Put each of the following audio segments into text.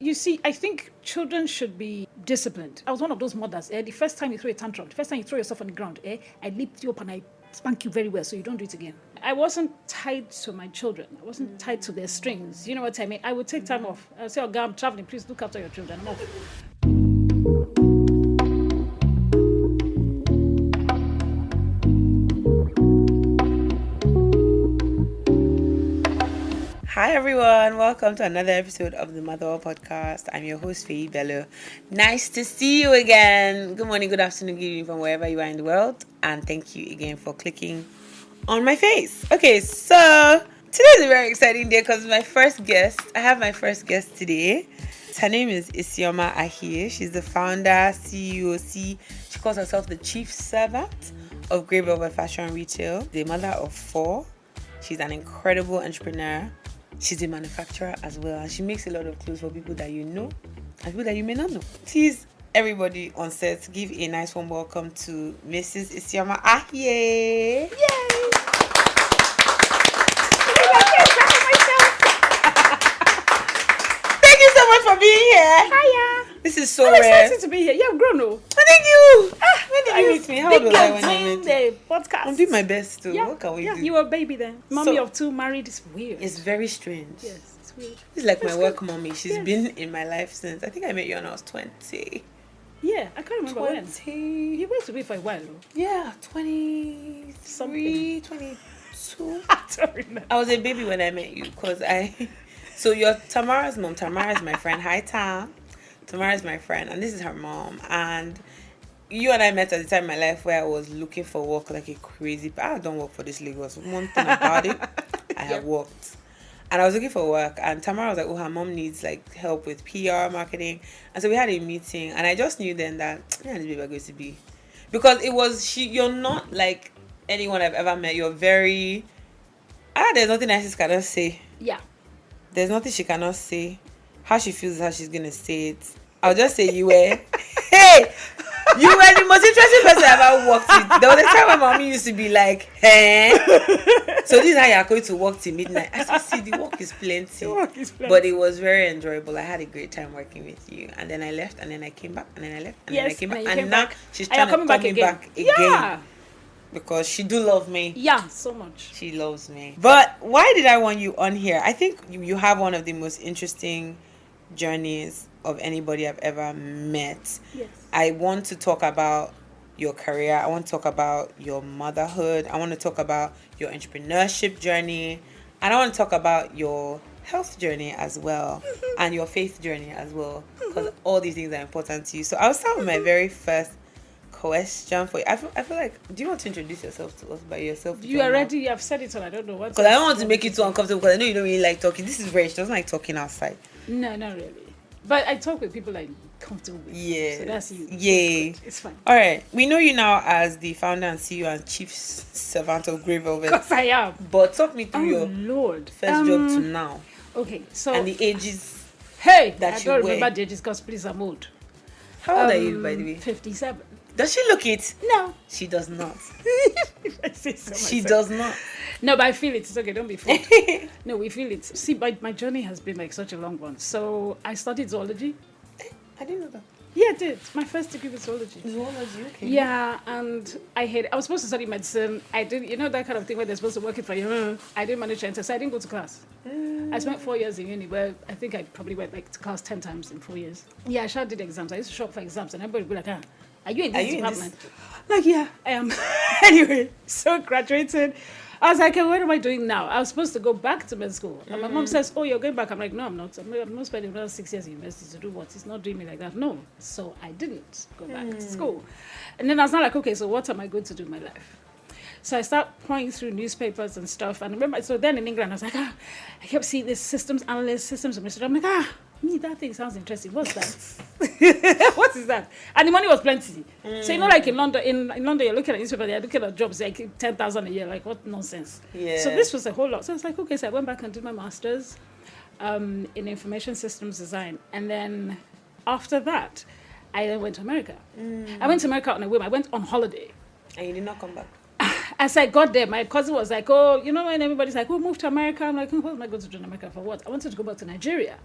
You see, I think children should be disciplined. I was one of those mothers. The first time you throw a tantrum, the first time you throw yourself on the ground, I lift you up and I spank you very well so you don't do it again. I wasn't tied to my children. I wasn't tied to their strings. You know what I mean? I would take time off. I'd say, oh, God, I'm traveling. Please look after your children. I'm off. Hi everyone, welcome to another episode of the Motherhood podcast. I'm your host, Faye Bello. Nice to see you again. Good morning, good afternoon, good evening from wherever you are in the world. And thank you again for clicking on my face. Okay, so today is a very exciting day because I have my first guest today. Her name is Isioma Aihie. She's the founder, CEO. She calls herself the chief servant of Grey Velvet Fashion Retail. The mother of 4. She's an incredible entrepreneur. She's a manufacturer as well, and she makes a lot of clothes for people that you know and people that you may not know. Please, everybody on set, give a nice warm welcome to Mrs. Isioma Aihie. Yay! Thank you so much for being here. Hiya. This is so I'm rare. excited to be here. Yeah, I'm grown up. Thank you. When did you meet me? How old was I when you met me? The podcast. I'm doing my best too. Yeah. What can we do? You were a baby then. Mommy of 2, married. It's weird. It's very strange. Yes, it's weird. It's like That's my work good. mommy. She's been in my life since, I think I met you when I was 20. Yeah, I can't remember when. 20. You went to be for a while though. Yeah, 23, Something. 22. I don't remember. I was a baby when I met you because So you're Tamara's mom. Tamara is my friend. Hi, Tam. Tamara is my friend, and this is her mom. And you and I met at the time in my life where I was looking for work like a crazy. I don't work for this Lagos. One thing about it, I have worked. And I was looking for work, and Tamara was like, oh, her mom needs like help with PR, marketing. And so we had a meeting, and I just knew then that, yeah, this baby are going to be. Because it was, you're not like anyone I've ever met. You're very, there's nothing Isis cannot say. Yeah. There's nothing she cannot say. How she feels is how she's going to say it. I'll just say you were, hey, you were the most interesting person I ever worked with. There was a time when mommy used to be like, hey. So this is how you're going to work till midnight. I said, see, the work is plenty. But it was very enjoyable. I had a great time working with you. And then I left, and then I came back, and then I left, and then I came back. And now she's trying to come back again. Yeah. Because she do love me. Yeah, so much. She loves me. But why did I want you on here? I think you have one of the most interesting journeys of anybody I've ever met. Yes. I want to talk about your career. I want to talk about your motherhood. I want to talk about your entrepreneurship journey. And I want to talk about your health journey as well. And your faith journey as well. Because all these things are important to you. So I'll start with my very first question for you. I feel like, do you want to introduce yourself to us by yourself? You already have said it all. I don't know what. Because I don't want to make it too uncomfortable because I know you don't really like talking. This is rare. She doesn't like talking outside. No, not really. But I talk with people I'm comfortable with. Yeah. So that's you. Yay. It's fine. All right. We know you now as the founder and CEO and chief servant of Grey Velvet. Because I am. But talk me through your Lord. first job to now. Okay, so. And the ages. Hey, that I you don't were. remember the ages because please, I'm old. How old are you, by the way? 57. Does she look it? No. She does not. I say so She myself. does not. No, but I feel it. It's okay. Don't be fooled. No, we feel it. See, my journey has been like such a long one. So I studied zoology. I didn't know that. Yeah, I did. My first degree was zoology. Zoology, okay. Yeah, and I was supposed to study medicine. I did, that kind of thing where they're supposed to work it for you. I didn't manage to enter, so I didn't go to class. I spent 4 years in uni, where I think I probably went like to class 10 times in 4 years. Yeah, I sure did exams. I used to shop for exams, and everybody would be like, are you in this department? Like, yeah, I am. Anyway, so graduated. I was like, okay, what am I doing now? I was supposed to go back to med school. And my mom says, oh, you're going back. I'm like, no, I'm not. I'm not spending another 6 years in university to do what? It's not doing me like that. No. So I didn't go back to school. And then I was not like, okay, so what am I going to do in my life? So I started pouring through newspapers and stuff. And remember, so then in England, I was like, I kept seeing this systems analyst, systems administrator. I'm like, that thing sounds interesting. What's that? What is that? And the money was plenty. So like in London, in London, you're looking at newspaper, they're looking at jobs like 10,000 a year. Like, what nonsense? Yeah. So this was a whole lot. So I was like, okay. So I went back and did my master's in information systems design, and then after that, I then went to America. I went to America on a whim. I went on holiday. And you did not come back. as I got there, my cousin was like, oh, you know, when everybody's like, oh, move to America. I'm like, oh, what am I going to do in America for what? I wanted to go back to Nigeria.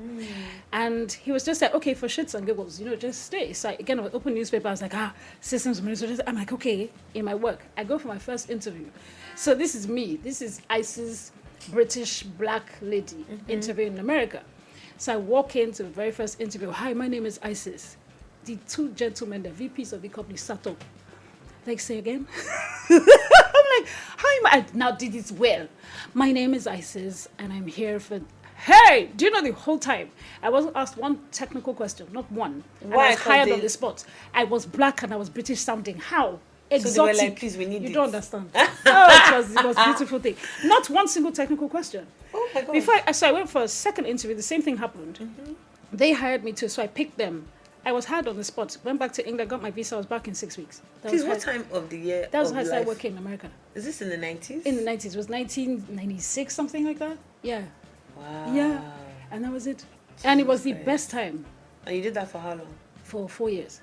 And he was just like, okay, for shits and giggles, you know, just stay. So again, I would open newspaper. I was like, systems administrators. I'm like, okay, in my work. I go for my first interview. So this is me. This is Isis, British black lady interviewing in America. So I walk into the very first interview. Hi, my name is Isis. The two gentlemen, the VPs of the company, sat up. Like, say again? I'm like, hi, I now did it well. My name is Isis, and I'm here for... Hey, do you know the whole time? I wasn't asked one technical question, not one. Why? I was hired on the spot. I was black and I was British sounding. How? Exotic. So they were like, please, we need you this. Don't understand. Oh, it was a beautiful thing. Not one single technical question. Oh my God. Before I went for a second interview, the same thing happened. They hired me too, so I picked them. I was hired on the spot. Went back to England, got my visa. I was back in 6 weeks. Please, what time of the year? That was how I started working in America. Is this in the 90s? In the 90s. It was 1996, something like that. Yeah. Wow. Yeah. And that was it. And it was the best time. And you did that for how long? For 4 years.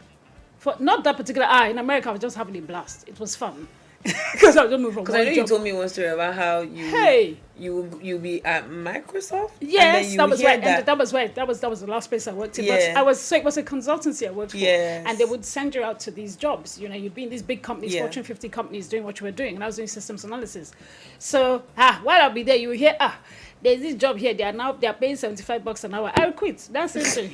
For not that particular in America, I was just having a blast. It was fun. Because I was just moving from Because I know you told me one story about how you be at Microsoft. Yes, that was right. And that was right. That was the last place I worked in. Yeah. But it was a consultancy I worked for. Yes. And they would send you out to these jobs. You know, you'd be in these big companies, Fortune 50 companies, doing what you were doing, and I was doing systems analysis. So while I'll be there, you will hear there's this job here. They are paying $75 an hour. I'll quit. That's it.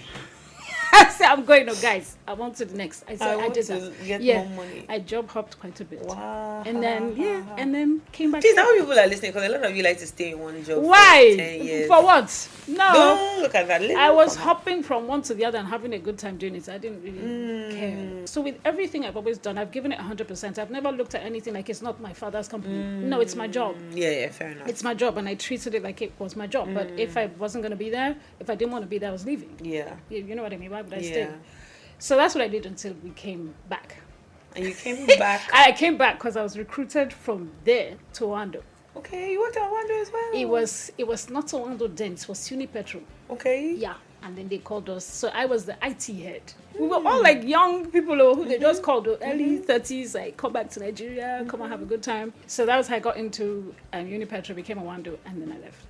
I said, I'm going, guys. I want to the next. I said, I did that. Get more money. I job hopped quite a bit. Wow. And then, and then came back. Please, how people are listening? Because a lot of you like to stay in one job. Why? For 10 years. For what? No. Don't look at that. I was hopping from one to the other and having a good time doing it. I didn't really care. So with everything I've always done, I've given it 100%. I've never looked at anything like it's not my father's company. No, it's my job. Yeah, fair enough. It's my job, and I treated it like it was my job. But if I wasn't going to be there, if I didn't want to be there, I was leaving. Yeah. You know what I mean? Why would I stay? So that's what I did until we came back. And you came back? I came back because I was recruited from there to Orlando. Okay, you worked at Orlando as well? It was not Orlando then, it was Unipetrol. Okay. Yeah, and then they called us. So I was the IT head. We were all like young people who they just called early 30s, like come back to Nigeria, come and have a good time. So that was how I got into Unipetrol, became a Orlando, and then I left.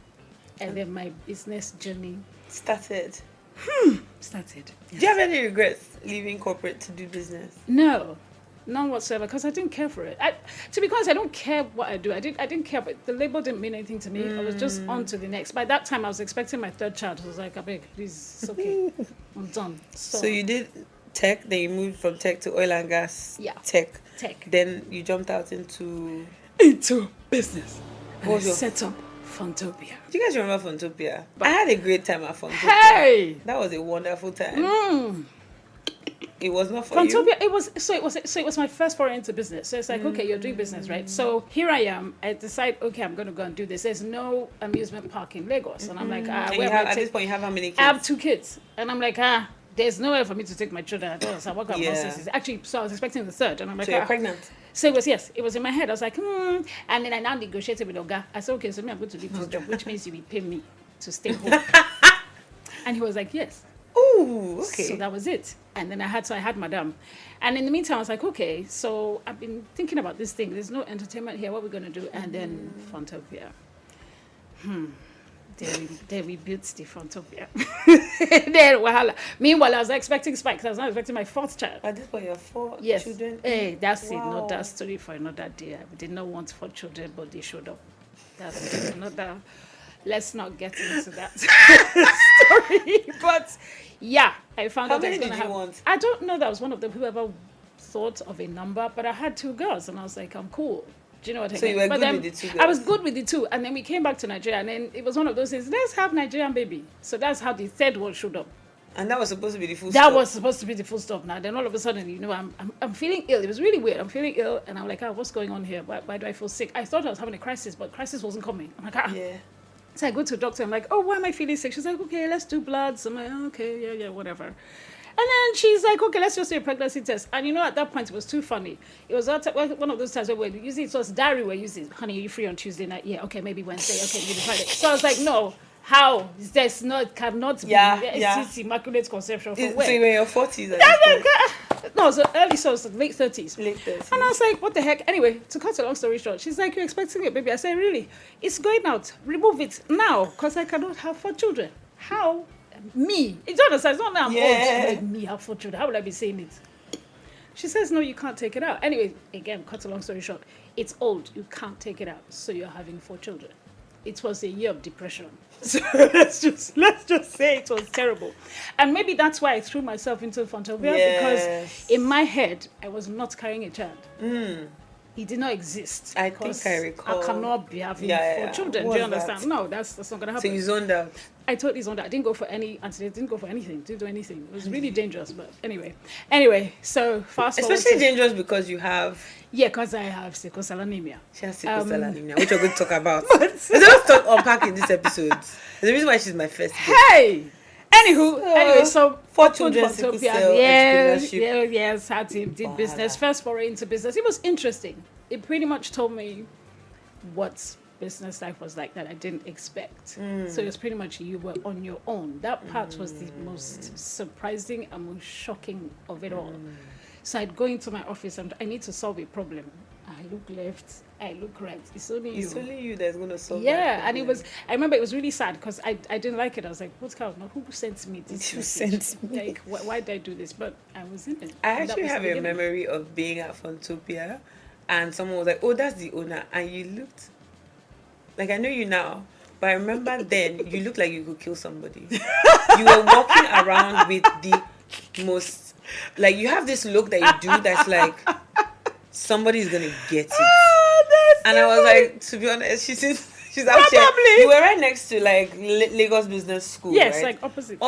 And then my business journey started. Yeah. Do you have any regrets leaving corporate to do business? No, none whatsoever, because I didn't care for it. To be honest, I don't care what I do. I didn't care, but the label didn't mean anything to me. I was just on to the next. By that time, I was expecting my third child. I was like, I beg, please, it's okay. I'm done. So you did tech, then you moved from tech to oil and gas. Yeah. Tech. Then you jumped out into business. What was your setup? Funtopia. Do you guys remember Funtopia? I had a great time at Funtopia. Hey! That was a wonderful time. It was not for Funtopia, you? it was my first foray into business. So it's like, okay, you're doing business, right? So here I am. I decide, okay, I'm going to go and do this. There's no amusement park in Lagos. And I'm like, at this point, you have how many kids? I have 2 kids. And I'm like, there's nowhere for me to take my children. So I work out nonsense. Actually, so I was expecting the third. And I'm like, so you're pregnant? So it was in my head. I was like, And then I now negotiated with Oga. I said, okay, so I'm going to leave this job, which means you will pay me to stay home. And he was like, yes. Ooh, okay. So that was it. And then I had Madame. And in the meantime, I was like, okay, so I've been thinking about this thing. There's no entertainment here. What are we going to do? And then Funtopia. Then we built the Funtopia. Then, meanwhile, I was expecting Spike. I was not expecting my 4th child. At this point, you have 4 yes. children? Hey, that's it. Not that story for another day. I did not want 4 children, but they showed up. That's another... Let's not get into that story. But yeah, I found out I was going to have... want? I don't know that I was one of them who ever thought of a number, but I had 2 girls, and I was like, I'm cool. Do you know what I mean? So you were good with the 2 girls? I was good with the 2, and then we came back to Nigeria, and then it was one of those things, let's have Nigerian baby. So that's how the 3rd one showed up. And that was supposed to be the full stop? That was supposed to be the full stop now. Then all of a sudden, I'm feeling ill. It was really weird. I'm feeling ill, and I'm like, what's going on here? Why do I feel sick? I thought I was having a crisis, but crisis wasn't coming. I'm like, Yeah. So I go to the doctor. I'm like, why am I feeling sick? She's like, okay, let's do bloods. I'm like, okay, yeah, whatever. And then she's like, okay, let's just do a pregnancy test. And at that point, it was too funny. It was one of those times where we're using, so it's diary we're using. Honey, are you free on Tuesday night? Yeah, okay, maybe Wednesday. Okay, maybe Friday. So I was like, no, how? Cannot be. It's immaculate conception. So you were in your 40s. No, so early, so it's late 30s. Late 30s. And I was like, what the heck? Anyway, to cut a long story short, she's like, you're expecting a baby? I said, really? It's going out. Remove it now, because I cannot have 4 children. How? Me? You don't understand? It's not that I'm old. Like, me have 4 children. How would I be saying it? She says, no, you can't take it out. Anyway, again, cut a long story short, it's old. You can't take it out. So you're having 4 children. It was a year of depression. So let's just say it was terrible. And maybe that's why I threw myself into Funtopia, because in my head, I was not carrying a child. It did not exist. I think I recall. I cannot be having 4 children. Do you understand? That? No, that's not going to happen. So you zoned out. I totally zoned out. I didn't go for any antidote. Didn't go for anything. Didn't do anything. It was really dangerous. But anyway, so fast forward. Especially dangerous because you have. Yeah, because I have sickle cell anemia. She has sickle cell anemia, which we're going to talk about. Let's unpack in this episode. There's the reason why she's my first guest. Hey. Anyway, so 4 children, sickle cell, entrepreneurship. Yes, did business. First foray into business. It was interesting. It pretty much told me what business life was like that I didn't expect. So it was pretty much you were on your own. That part was the most surprising and most shocking of it all. So I'd go into my office and I need to solve a problem. I look left, I look right. It's only you. It's only you that's going to solve that and I remember it was really sad because I didn't like it. I was like, what's going on? Who sent me this? Who sent me? Like, why did I do this? But I was in it. I actually have a memory of being at Funtopia and someone was like, oh, that's the owner. And you looked, like I know you now, but I remember then you looked like you could kill somebody. You were walking around with the most, like you have this look that you do that's like, somebody's going to get it. And I was like, to be honest, she's actually, you were right next to like Lagos Business School, yes, right? like opposite.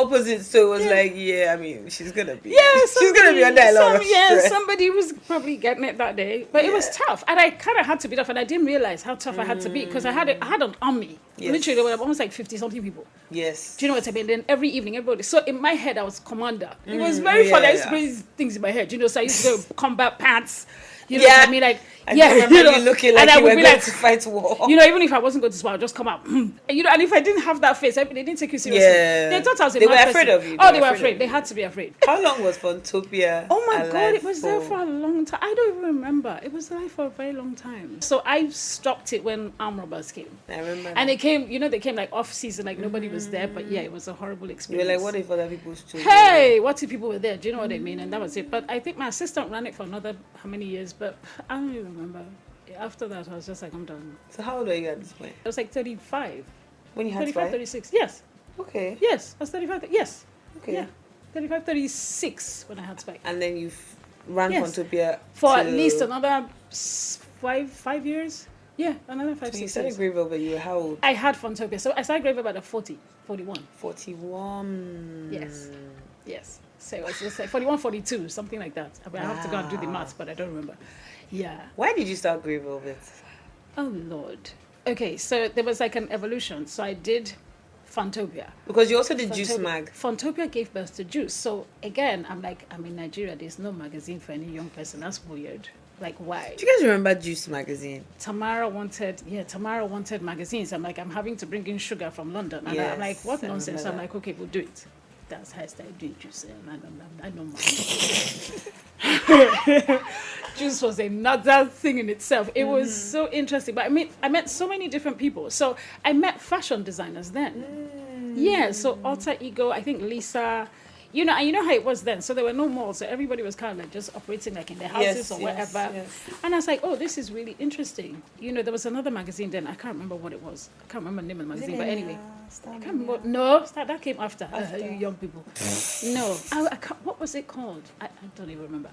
So it was like, I mean, she's gonna be under a lot of stress. Somebody was probably getting it that day, but it was tough, and I kind of had to be tough, and I didn't realize how tough I had to be because I had an army. Literally, there were almost like 50-something people. Yes. Do you know what I mean? Then every evening, everybody. So in my head, I was commander. It was very fun. I used to put these things in my head. So I used to go combat pants. You know what I mean? Like, I remember you looking like you were going to fight war. Even if I wasn't going to smile, I'd just come out. And if I didn't have that face, they didn't take you seriously. Yeah. They thought I was a They mad were afraid person. of you. They were afraid. They had to be afraid. How long was Funtopia? Oh my God, it was there for a long time. I don't even remember. It was there for a very long time. So I stopped it when armed robbers came. I remember. And they came like off season, like nobody was there. But it was a horrible experience. You were like, what if other people's children? Hey, what if people were there? Do you know what I mean? And that was it. But I think my assistant ran it for another how many years? But I don't even remember. After that, I was just like, I'm done. So how old were you at this point? I was like 35. When you had 35, 36. Yes. Okay. Yes, I was 35. Yes. Okay. Yeah. 35, 36 when I had Spike. And then you ran Funtopia for at least another 5 years. Yeah, another 5, 6 years. You started Grey Velvet, you were how old? I had Funtopia. So I started Grey Velvet at 41. 41. Yes. So it was just like 41, 42, something like that. I mean, I have to go and do the maths, but I don't remember. Yeah. Why did you start Grey Velvet? Oh, Lord. Okay, so there was like an evolution. So I did Funtopia. Because you also did Juice Mag. Funtopia gave birth to Juice. So again, I'm in Nigeria. There's no magazine for any young person. That's weird. Like, why? Do you guys remember Juice magazine? Tamara wanted magazines. I'm like, I'm having to bring in sugar from London. And I'm like, what nonsense? I'm like, okay, we'll do it. That's how I started doing Juice. I know Juice was another thing in itself. It was so interesting. But I met so many different people. So I met fashion designers then. Yeah, so Alter Ego, I think Lisa, you know how it was then. So there were no malls. So everybody was kind of like just operating like in their houses or whatever. Yes. And I was like, oh, this is really interesting. There was another magazine then. I can't remember what it was. I can't remember the name of the magazine. But anyway. I can't remember. No, that came after. You young people. No. I can't, what was it called? I don't even remember.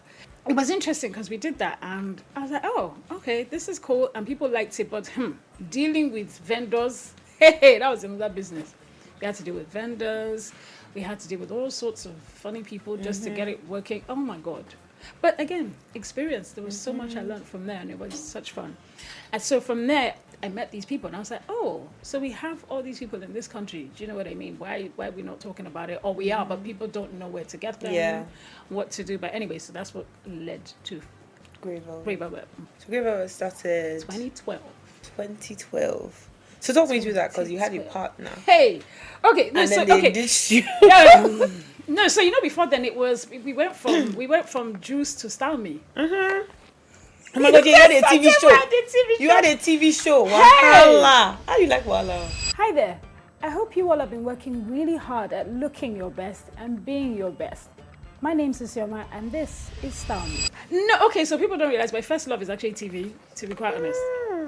It was interesting because we did that. And I was like, oh, okay, this is cool. And people liked it. But dealing with vendors, that was another business. We had to deal with vendors. We had to deal with all sorts of funny people just to get it working. Oh, my God. But again, experience. There was so much I learned from there, and it was such fun. And so from there, I met these people, and I was like, oh, so we have all these people in this country. Do you know what I mean? Why are we not talking about it? Or we are, but people don't know where to get them, what to do. But anyway, so that's what led to Grey Velvet. So Grey Velvet started 2012. So talk me through that because you had your partner. Hey, okay, and then they ditched you. No, so before then it was we went from juice to style me. Oh my God, you had a TV show. You had a TV show. Wahala. How do you like Wahala? Hi there. I hope you all have been working really hard at looking your best and being your best. My name's Isioma and this is Style Me. No, okay, so people don't realize my first love is actually TV, to be quite honest.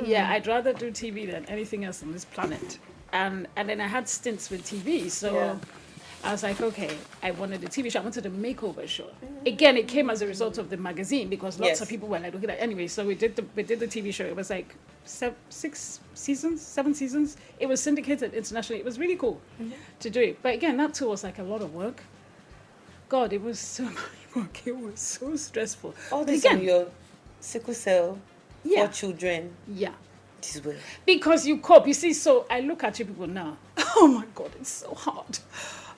Yeah, I'd rather do TV than anything else on this planet. And then I had stints with TV, so I was like, okay, I wanted a TV show. I wanted a makeover show. Again, it came as a result of the magazine because lots of people were like, okay, anyway, so we did the TV show. It was like 7 seasons. It was syndicated internationally. It was really cool to do it. But again, that too was like a lot of work. God, it was so much work. It was so stressful. All this on your sickle cell for children. Yeah. This is well. Because you cope. You see, so I look at you people now. Oh my God, it's so hard.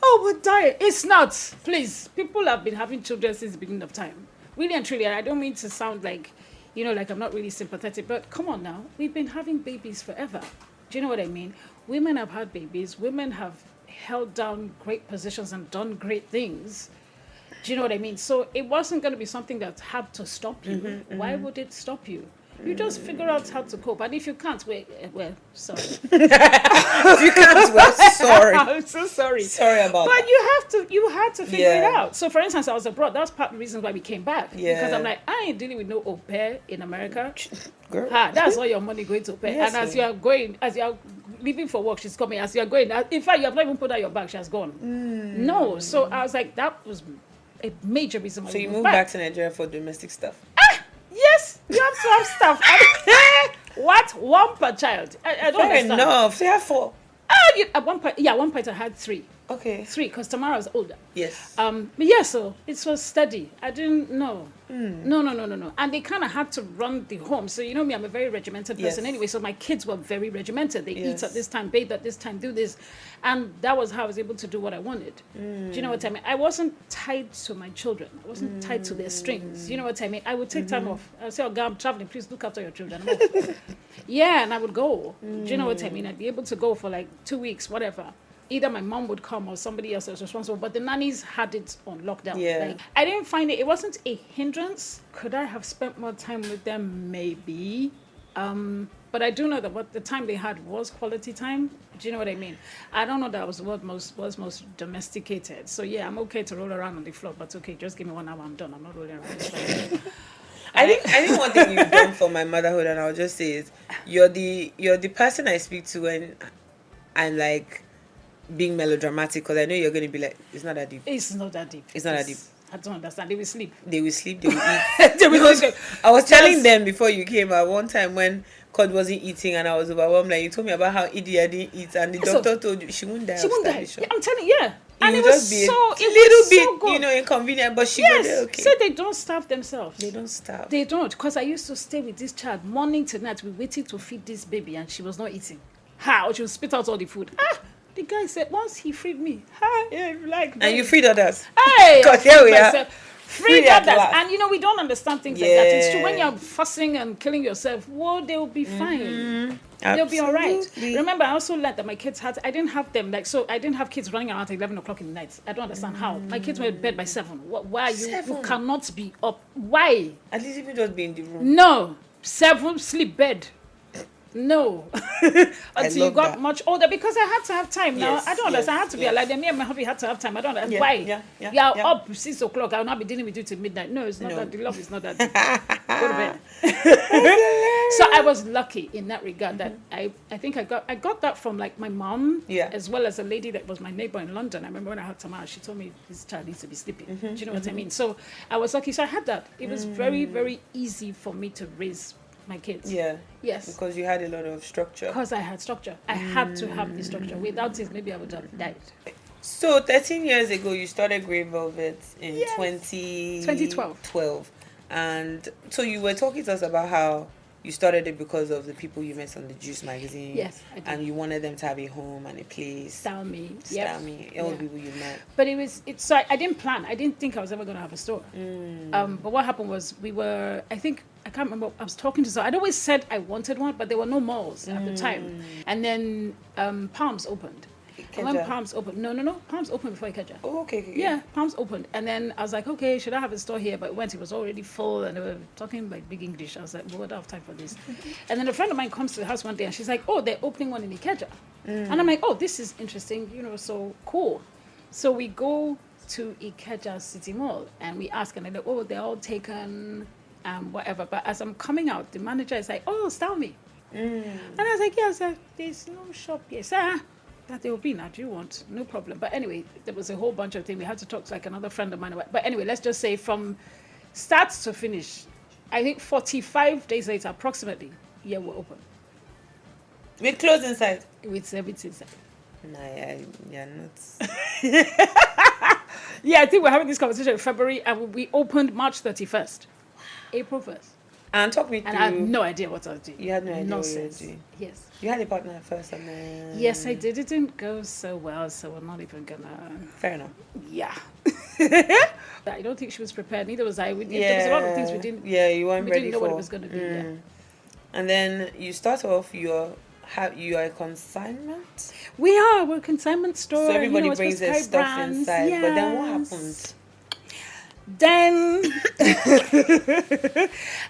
Oh, we're dying. It's not. Please. People have been having children since the beginning of time. Really and truly. And I don't mean to sound like, like I'm not really sympathetic. But come on now. We've been having babies forever. Do you know what I mean? Women have had babies. Women have held down great positions and done great things. Do you know what I mean? So it wasn't going to be something that had to stop you. Why would it stop you? You just figure out how to cope. And if you can't, well, sorry. If you can't, well, sorry. I'm so sorry. Sorry about but that. you had to figure it out. So for instance, I was abroad. That's part of the reason why we came back. Yeah. Because I'm like, I ain't dealing with no au pair in America. Girl. That's all your money going to pay. Yes, and as you are leaving for work, she's coming. As you are going, in fact, you have not even put out your bag. She has gone. No. So I was like, that was a major reason why So you moved back to Nigeria for domestic stuff? Yes, you have to have stuff. What? One per child? I don't understand. Fair enough. So you have 4. At one point I had 3. Okay. 3, because Tamara was older. Yes. But yeah, so it was steady. I didn't know. No. And they kind of had to run the home. So you know me, I'm a very regimented person anyway. So my kids were very regimented. They eat at this time, bathe at this time, do this. And that was how I was able to do what I wanted. Do you know what I mean? I wasn't tied to my children. I wasn't tied to their strings. You know what I mean? I would take time off. I would say, oh, God, I'm traveling. Please look after your children. I'm off. Yeah, and I would go. Do you know what I mean? I'd be able to go for like 2 weeks, whatever. Either my mom would come or somebody else was responsible, but the nannies had it on lockdown. Yeah. Like, I didn't find it wasn't a hindrance. Could I have spent more time with them? Maybe. But I do know that what the time they had was quality time. Do you know what I mean? I don't know that was what was most domesticated. So yeah, I'm okay to roll around on the floor, but okay, just give me 1 hour, I'm done. I'm not rolling around. I think one thing you've done for my motherhood, and I'll just say is you're the person I speak to when I'm like being melodramatic, because I know you're going to be like, it's not that deep. It's not that deep. It's not that deep. I don't understand. They will sleep. They will eat. I was telling them before you came at one time when Cod wasn't eating and I was overwhelmed. Like, you told me about how Edie didn't eat, and the doctor told you she won't die. She won't die. Yeah, I'm telling you, and it it was was just so be a little bit, so good. Inconvenient, but she yes. got it okay. So they don't starve themselves. They don't starve. They don't, because I used to stay with this child morning to night. We waited to feed this baby, and she was not eating. How? She would spit out all the food. The guy said, once he freed me, and you freed others. Hey, because here we are. Free others. And we don't understand things like that. It's true, when you're fussing and killing yourself, they'll be fine. They'll be all right. Remember, I also learned that my kids I didn't have them, I didn't have kids running around at 11 o'clock in the night. I don't understand how. My kids were in bed by 7. Why you cannot be up? Why? At least even just be in the room. No. 7, sleep, bed. No. Until you got much older, because I had to have time now. I don't understand. I had to be alive. Me and my hubby had to have time. I don't understand. Why? You're up 6 o'clock. I will not be dealing with you till midnight. No, it's not that. The love is not that. Go to bed. So I was lucky in that regard that I think I got that from like my mom, as well as a lady that was my neighbor in London. I remember when I had Tamara, she told me this child needs to be sleeping. Do you know what I mean? So I was lucky. So I had that. It was very, very easy for me to raise my kids. Yeah. Yes. Because you had a lot of structure. Because I had structure. I had to have the structure. Without it, maybe I would have died. So 13 years ago, you started Grey Velvet in 2012. And so you were talking to us about how you started it because of the people you met on the Juice magazine. Yes, I did. And you wanted them to have a home and a place. Style Me. All the people you met. But so I didn't plan. I didn't think I was ever going to have a store. But what happened was I can't remember, I was talking to someone. I'd always said I wanted one, but there were no malls at the time. And then Palms opened. And when Palms opened, no, Palms opened before Ikeja. Oh, okay. Yeah, Palms opened. And then I was like, okay, should I have a store here? But it was already full and they were talking like big English. I was like, well, I don't have time for this. And then a friend of mine comes to the house one day and she's like, oh, they're opening one in Ikeja. And I'm like, oh, this is interesting, so cool. So we go to Ikeja City Mall and we ask and they're like, oh, they're all taken, whatever. But as I'm coming out, the manager is like, oh, style me. And I was like, yeah, sir, there's no shop here, sir. That they will be now. Do you want? No problem. But anyway, there was a whole bunch of things. We had to talk to like another friend of mine. But anyway, let's just say from start to finish, I think 45 days later, approximately, yeah, we're open. With clothes inside? With everything inside. No, yeah, not. Yeah, I think we're having this conversation in February and we opened March 31st. April 1st. And talk me through. And I had no idea what I was doing. You had no idea Nonsense. what you were doing. Yes. You had a partner at first and then... Yes, I did. It didn't go so well, so we're not even gonna... Fair enough. Yeah. I don't think she was prepared. Neither was I. There was a lot of things we didn't... Yeah, you weren't ready didn't know for. what it was going to be. Yeah. And then you start off you are a consignment? We're a consignment store. So everybody brings their stuff inside. Yes. But then what happened? Then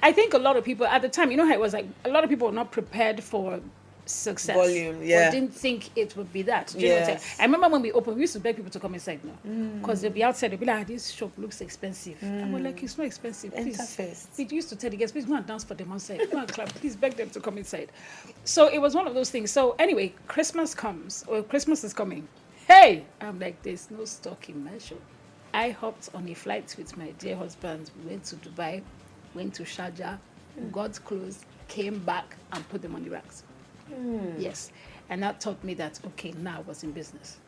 I think a lot of people at the time, how it was like, a lot of people were not prepared for success. Volume, yeah. Or didn't think it would be that. Do you know what I'm saying? I remember when we opened, we used to beg people to come inside now. Because they'll be outside, they'll be like, this shop looks expensive. And we're like, it's not expensive. Please. Interface. We used to tell the guests, please go and dance for them outside. Go and clap. Please beg them to come inside. So it was one of those things. So anyway, Christmas is coming. Hey! I'm like, there's no stock in my shop. I hopped on a flight with my dear husband. We went to Dubai, went to Sharjah, got clothes, came back and put them on the racks. Yes. And that taught me that, okay, now I was in business.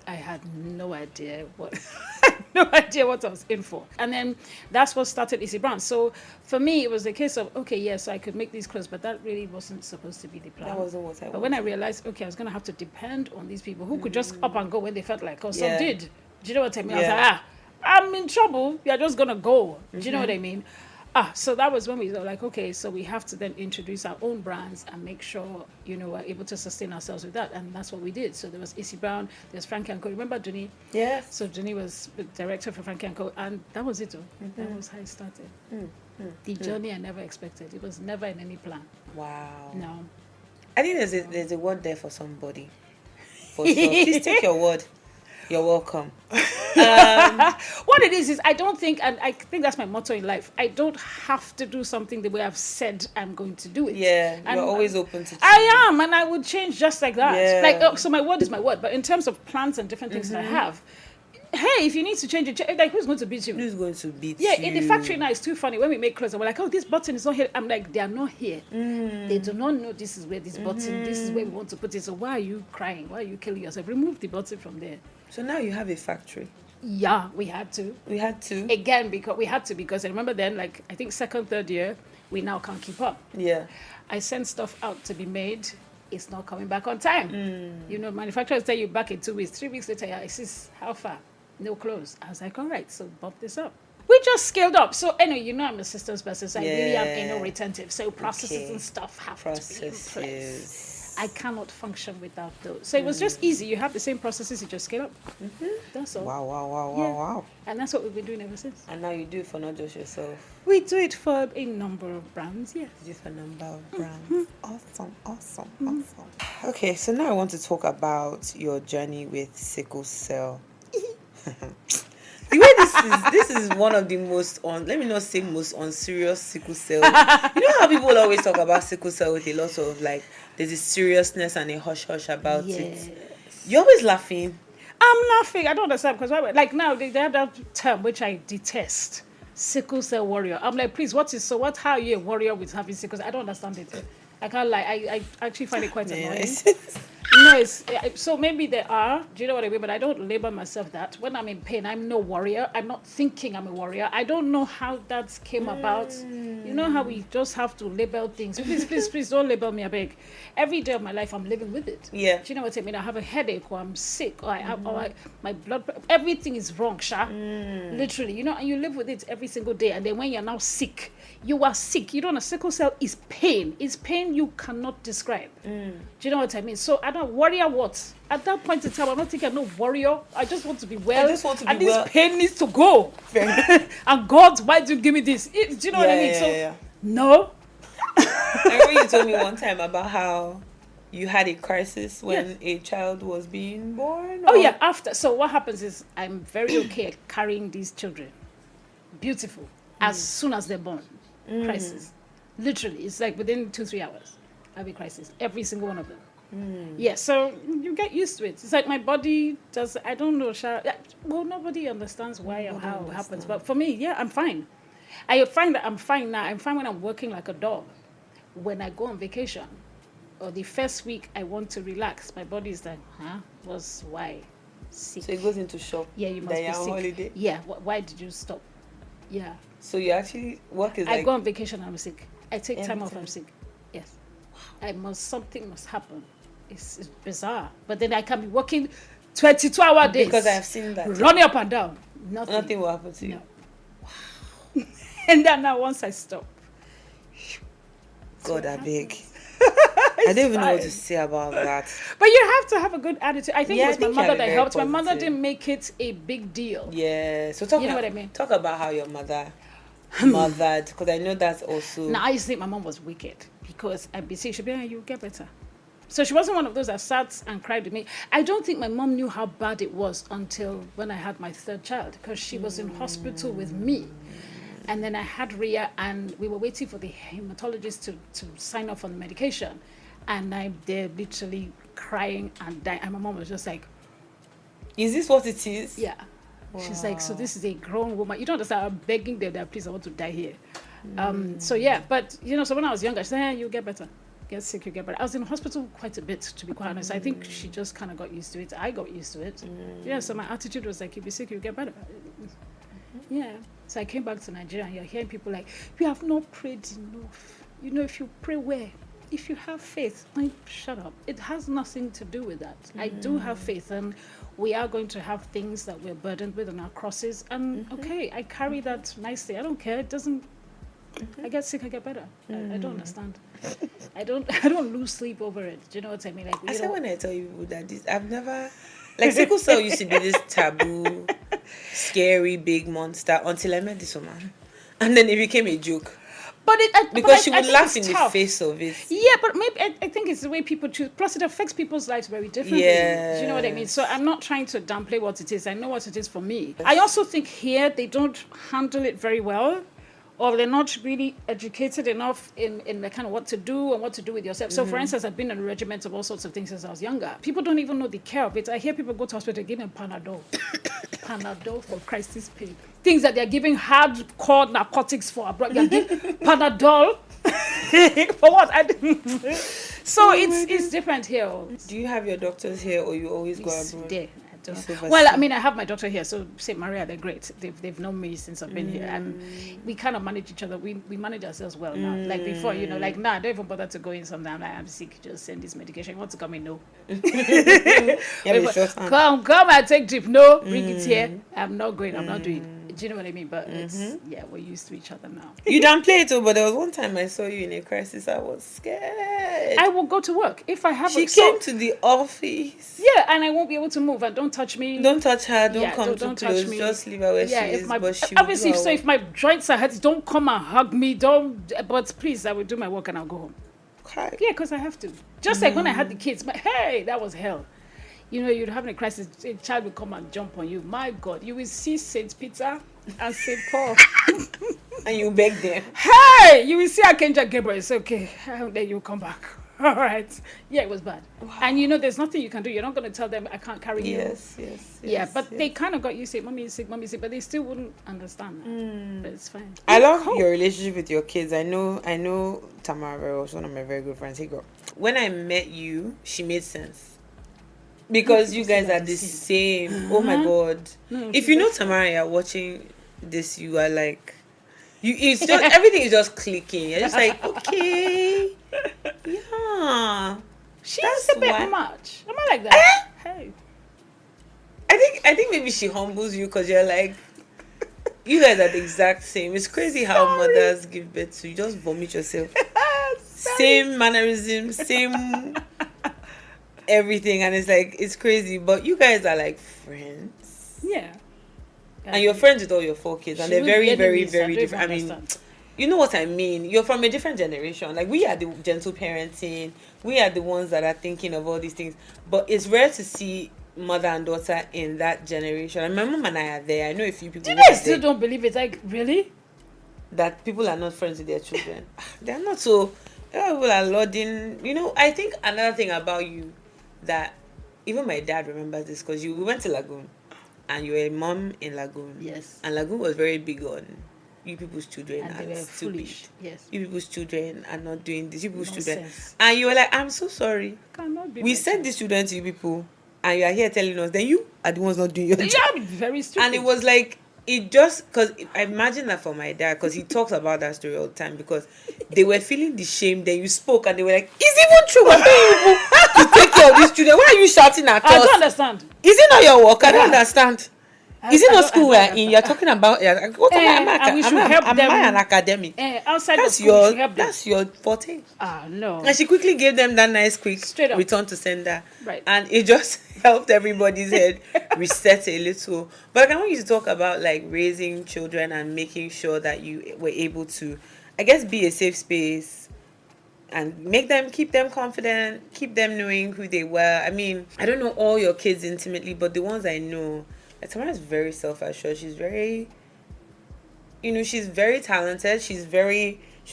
I had no idea what I was in for. And then that's what started Easy Brand. So for me, it was a case of, okay, yes, I could make these clothes, but that really wasn't supposed to be the plan. That wasn't what I wanted. But when I realized, okay, I was going to have to depend on these people who could just up and go when they felt like, or some did. Do you know what I mean? I was like, I'm in trouble. You're just going to go. Do you know what I mean? So that was when we were like, okay, so we have to then introduce our own brands and make sure, we're able to sustain ourselves with that. And that's what we did. So there was Issy Brown, there's Frankie & Co. Remember Dunny? Yeah. So Dunny was the director for Frankie & Co. And that was it. That was how it started. The journey I never expected. It was never in any plan. Wow. No. I think there's a word there for somebody. Please take your word. You're welcome. What it is I don't think, and I think that's my motto in life, I don't have to do something the way I've said I'm going to do it. Yeah, you're always open to change. I am, and I would change just like that. Yeah. So my word is my word, but in terms of plans and different things that I have, hey, if you need to change it, like, who's going to beat you? Who's going to beat you? Yeah, in the factory now, it's too funny. When we make clothes, and we're like, oh, this button is not here. I'm like, they are not here. They do not know this is where this button, this is where we want to put it. So why are you crying? Why are you killing yourself? Remove the button from there. So now you have a factory. Yeah, we had to. Again, because I remember then, like, I think second, third year, we now can't keep up. Yeah. I send stuff out to be made. It's not coming back on time. Manufacturers tell you back in 2 weeks. 3 weeks later, I see how far? No clothes. I was like, all right, so bump this up. We just scaled up. So anyway, I'm a systems person, so I really am retentive. So processes and stuff have to be in place. I cannot function without those. So it was just easy. You have the same processes, you just scale up. That's all. Wow. And that's what we've been doing ever since. And now you do it for not just yourself. We do it for a number of brands, yes. You do it for a number of brands. Awesome. Okay, so now I want to talk about your journey with sickle cell. The way this is one of the most let me not say most unserious sickle cell. You know how people always talk about sickle cell with a lot of like, there's a seriousness and a hush about it. You're always laughing. I'm laughing. I don't understand because like now they have that term which I detest. Sickle cell warrior. I'm like, please, how are you a warrior with having sickle cell? I don't understand it. I can't lie. I actually find it quite annoying. No, so maybe there are. Do you know what I mean? But I don't label myself that. When I'm in pain, I'm no warrior. I'm not thinking I'm a warrior. I don't know how that came about. You know how we just have to label things. Please don't label me, I beg. Every day of my life, I'm living with it. Yeah. Do you know what I mean? I have a headache, or I'm sick, or my blood, everything is wrong, Sha. Literally, and you live with it every single day. And then when you're now sick, you are sick. You don't know, sickle cell is pain. It's pain you cannot describe. Do you know what I mean? So I don't warrior what? At that point in time, I'm not thinking I'm no warrior. I just want to be well. I just want to be and well. this pain needs to go. And God, why do you give me this? Do you know what I mean? No. I remember you told me one time about how you had a crisis when a child was being born. Oh, yeah, after. So what happens is I'm very okay at carrying these children. Beautiful. As soon as they're born. Crisis. Literally. It's like within 2-3 hours. I have a crisis. Every single one of them. Yeah, so you get used to it. It's like my body does, I don't know, well, nobody understands why or how it happens. But for me, yeah, I'm fine. I find that I'm fine now. I'm fine when I'm working like a dog. When I go on vacation, or the first week I want to relax, my body is like, why? Sick. So it goes into shock. Yeah, you must be sick. On holiday. Yeah, why did you stop? Yeah. So you actually, work is I go on vacation, I'm sick. I take time off, time. I'm sick. Yes. Something must happen. It's bizarre. But then I can be working 22-hour days. Because I've seen that. Running up and down. Nothing will happen to you. No. Wow. And then now once I stop. God, I beg. I don't even know what to say about that. But you have to have a good attitude. I think it was my mother that helped. Positive. My mother didn't make it a big deal. Yeah. So you know what I mean? Talk about how your mother mothered, because I know that's also... Now, I used to think my mom was wicked because I'd be saying, she'd be like, you get better. So she wasn't one of those that sat and cried with me. I don't think my mom knew how bad it was until when I had my third child, because she was in hospital with me. And then I had Rhea, and we were waiting for the hematologist to sign off on the medication. And I'm there literally crying and dying. And my mom was just like... Is this what it is? Yeah. Wow. She's like, so this is a grown woman. You don't understand. I'm begging them that, please, I want to die here. So yeah, but, so when I was younger, she said, you'll get better. Get sick, you get better. I was in hospital quite a bit, to be quite honest. I think she just kind of got used to it. I got used to it. Yeah, so my attitude was like, you'll be sick, you'll get better. Yeah. So I came back to Nigeria, and you're hearing people like, you have not prayed enough. If you pray well, if you have faith, shut up. It has nothing to do with that. I do have faith, and we are going to have things that we're burdened with on our crosses. And okay, I carry that nicely. I don't care. It doesn't... I get sick, I get better. I don't understand. I don't lose sleep over it. Do you know what I mean? Like, I said when I tell you that I've never... Like, sickle cell used to be this taboo, scary, big monster until I met this woman. And then it became a joke. Because she would laugh in the face of it. Yeah, but maybe I think it's the way people choose. Plus, it affects people's lives very differently. Yeah. Do you know what I mean? So I'm not trying to downplay what it is. I know what it is for me. I also think here they don't handle it very well, or they're not really educated enough in the kind of what to do and what to do with yourself. So, for instance, I've been in a regiment of all sorts of things since I was younger. People don't even know the care of it. I hear people go to hospital, give them Panadol. Panadol for crisis pain. Things that they're giving hardcore narcotics for abroad. They're giving Panadol. For what? So it's different here. Do you have your doctors here, or you always go abroad? There. Well, I mean, I have my doctor here, so St. Maria, they're great. They've known me since I've been here, and we kind of manage each other. We manage ourselves well now. Like before, like now, I don't even bother to go in sometimes. Like, I'm sick, just send this medication. You want to come in? No. Come and take drip. No, bring it here. I'm not going. I'm not doing it. Do you know what I mean? But we're used to each other now. You downplay it, but there was one time I saw you in a crisis. I was scared. I will go to work if I have. She came to the office. Yeah, and I won't be able to move. And don't touch me. Don't touch her. Don't come too close. Just leave her where she is. Obviously, if my joints are hurt, don't come and hug me. Don't. But please, I will do my work and I'll go home. Okay. Yeah, because I have to. Just like when I had the kids. But hey, that was hell. You'd have a crisis, a child will come and jump on you. My God, you will see St. Peter and St. Paul. And you beg them. Hey, you will see Archangel Gabriel. It's okay. Then you come back. All right. Yeah, it was bad. Wow. And there's nothing you can do. You're not going to tell them, I can't carry you. Yes. But they kind of got used to it. Mommy is sick, but they still wouldn't understand that. But it's fine. I love your relationship with your kids. I know Tamara was one of my very good friends. When I met you, she made sense. Because you guys are the same. Oh my God. No, if you know Tamara, you're watching this, you are like, it's just, everything is just clicking. You're just like, okay. Yeah. She's a bit much. Am I like that? Hey. I think maybe she humbles you because you're like, you guys are the exact same. It's crazy how mothers give birth to. You just vomit yourself. Same mannerism, same... everything, and it's like, it's crazy. But you guys are like friends. Yeah. And you're friends with all your 4 kids, and they're very, very, very different. I mean, understand. you know what I mean? You're from a different generation. Like, we are the gentle parenting. We are the ones that are thinking of all these things. But it's rare to see mother and daughter in that generation. And my mom and I are there. I know a few people. Do you guys still don't believe it? Like, really? That people are not friends with their children. They're not. So people are lauding. You know, I think another thing about you that even my dad remembers this, because we went to Lagoon, and you were a mom in Lagoon. Yes. And Lagoon was very big on you people's children And they are were stupid. foolish. Yes. You people's children are not doing this. You people's children. Nonsense. And you were like, I'm so sorry. Cannot be We my sent child. these children to you people, and you are here telling us, then you are the ones not doing your job. Yeah, very stupid. And it was like, it just, because I imagine that for my dad, because he talks about that story all the time, because they were feeling the shame. Then you spoke, and they were like, is it even true? We're paying you to take care of these children. Why are you shouting at I us? don't understand. Is it not your work? I don't Yeah. understand. Is it I not don't- school I we're don't in? You're talking about what am I? and we should help Am them. I an academic? Outside That's of school, we your should help them. that's your forte. No. And she quickly gave them that nice quick Straight up. return to sender. Right. And it just helped everybody's head reset a little. But I want you to talk about like raising children and making sure that you were able to, I guess, be a safe space and keep them confident, keep them knowing who they were. I mean, I don't know all your kids intimately, but the ones I know, like Tamara's very self-assured. She's very, she's very talented. She's